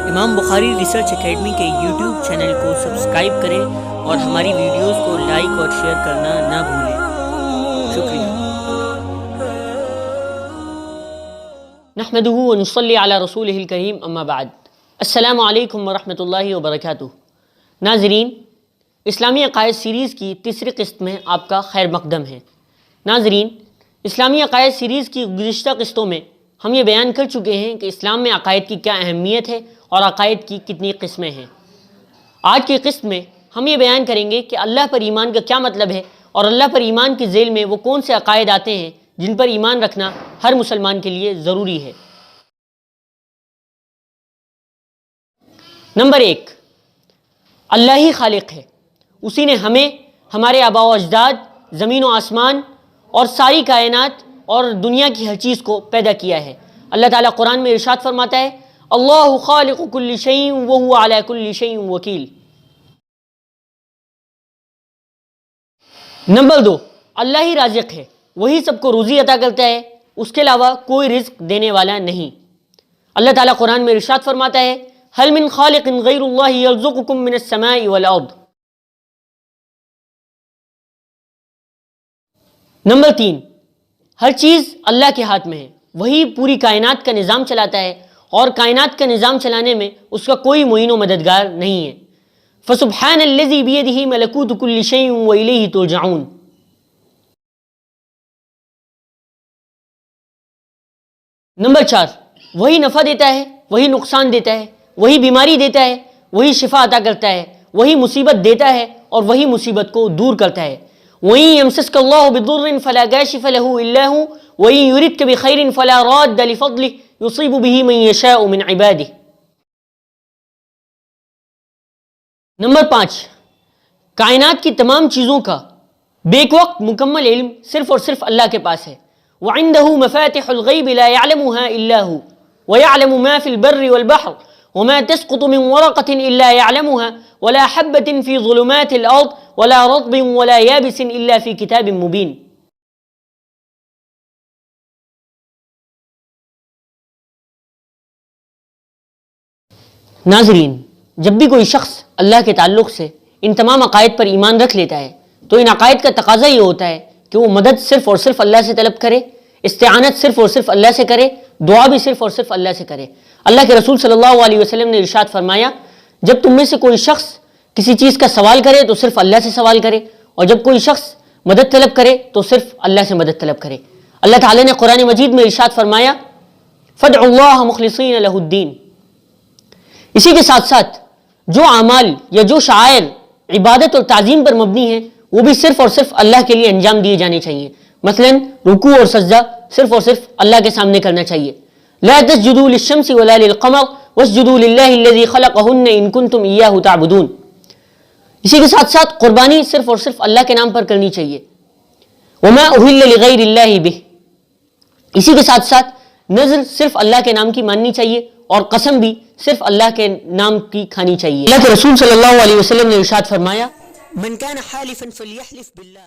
امام بخاری research academy کے YouTube channel کو سبسکرائب کریں اور ہماری ویڈیوز کو لائک اور شیئر کرنا نہ بھولیں۔ شکریہ۔ نحمدہ ونصلی علی رسولہ الکریم، اما بعد۔ السلام علیکم ورحمۃ اللہ وبرکاتہ۔ ناظرین، اسلامی عقائد سیریز کی تیسری قسط میں آپ کا خیر مقدم ہے۔ ناظرین، اسلامی عقائد سیریز کی گزشتہ قسطوں میں ہم یہ بیان کر چکے ہیں کہ اسلام میں عقائد کی کیا اہمیت ہے اور عقائد کی کتنی قسمیں ہیں۔ آج کی قسط میں ہم یہ بیان کریں گے کہ اللہ پر ایمان کا کیا مطلب ہے اور اللہ پر ایمان کی ذیل میں وہ کون سے عقائد آتے ہیں جن پر ایمان رکھنا ہر مسلمان کے لیے ضروری ہے۔ نمبر 1، اللہ ہی خالق ہے۔ اسی نے ہمیں، ہمارے آباء و اجداد، زمین و آسمان اور ساری کائنات اور دنیا کی ہر چیز کو پیدا کیا ہے۔ اللہ تعالیٰ قرآن میں ارشاد فرماتا ہے، اللہ خالق کل شیء وہو علی کل شیء وکیل۔ نمبر 2، اللہ ہی رازق ہے، وہی سب کو روزی عطا کرتا ہے، اس کے علاوہ کوئی رزق دینے والا نہیں۔ اللہ تعالیٰ قرآن میں ارشاد فرماتا ہے، هل من خالق غیر اللہ یرزقکم من السماء والارض۔ نمبر 3، ہر چیز اللہ کے ہاتھ میں ہے، وہی پوری کائنات کا نظام چلاتا ہے اور کائنات کا نظام چلانے میں اس کا کوئی معین و مددگار نہیں ہے۔ فسبحان الذی بیدہ ملکوت کل شیء والیہ ترجعون۔ نمبر 4، وہی نفع دیتا ہے، وہی نقصان دیتا ہے، وہی بیماری دیتا ہے، وہی شفا عطا کرتا ہے، وہی مصیبت دیتا ہے اور وہی مصیبت کو دور کرتا ہے۔ وَإِن يَمْسَسْكَ اللَّهُ بِضُرٍّ فَلَا كَاشِفَ لَهُ إِلَّا هُوَ وَإِن يُرِدْكَ بِخَيْرٍ فَلَا رَادَّ لِفَضْلِهِ يُصِيبُ بِهِ مَن يَشَاءُ مِنْ عِبَادِهِ۔ نمبر 5، کائنات کی تمام چیزوں کا بیک وقت مکمل علم صرف اور صرف اللہ کے پاس ہے۔ وَعِندَهُ مَفَاتِحُ الْغَيْبِ لَا يَعْلَمُهَا إِلَّا هُوَ وَيَعْلَمُ مَا فِي الْبَرِّ وَالْبَحْرِ وَمَا تَسْقُطُ مِنْ وَرَقَةٍ إِلَّا يَعْلَمُهَا وَلَا حَبَّةٍ فِي ظُلُمَاتِ الْأَرْضِ وَلَا رَطْبٍ وَلَا يَابِسٍ إِلَّا فِي كِتَابٍ مُبِينٍ۔ ناظرین، جب بھی کوئی شخص اللہ کے تعلق سے ان تمام عقائد پر ایمان رکھ لیتا ہے تو ان عقائد کا تقاضا یہ ہوتا ہے کہ وہ مدد صرف اور صرف اللہ سے طلب کرے، استعانت صرف اور صرف اللہ سے کرے، دعا بھی صرف اور صرف اللہ سے کرے۔ اللہ کے رسول صلی اللہ علیہ وسلم نے ارشاد فرمایا، جب تم میں سے کوئی شخص کسی چیز کا سوال کرے تو صرف اللہ سے سوال کرے، اور جب کوئی شخص مدد طلب کرے تو صرف اللہ سے مدد طلب کرے۔ اللہ تعالیٰ نے قرآن مجید میں ارشاد فرمایا، فادعوا اللہ مخلصین لہ الدین۔ اسی کے ساتھ ساتھ جو اعمال یا جو شعائر عبادت اور تعظیم پر مبنی ہیں وہ بھی صرف اور صرف اللہ کے لیے انجام دیے جانے چاہیے۔ مثلا رکوع اور سجدہ صرف اور صرف اللہ کے سامنے کرنا چاہیے۔ لا تسجدوا للشمس ولا للقمر واسجدوا للہ الذی خلقہن ان کنتم ایاہ تعبدون۔ اسی کے ساتھ ساتھ قربانی صرف اور صرف اللہ کے نام پر کرنی چاہیے۔ وما اہل لغیر اللہ بہ۔ اسی کے ساتھ ساتھ نذر صرف اللہ کے نام کی ماننی چاہیے اور قسم بھی صرف اللہ کے نام کی کھانی چاہیے۔ اللہ کے رسول صلی اللہ علیہ وسلم نے ارشاد فرمایا، من کان حالفا فلیحلف باللہ۔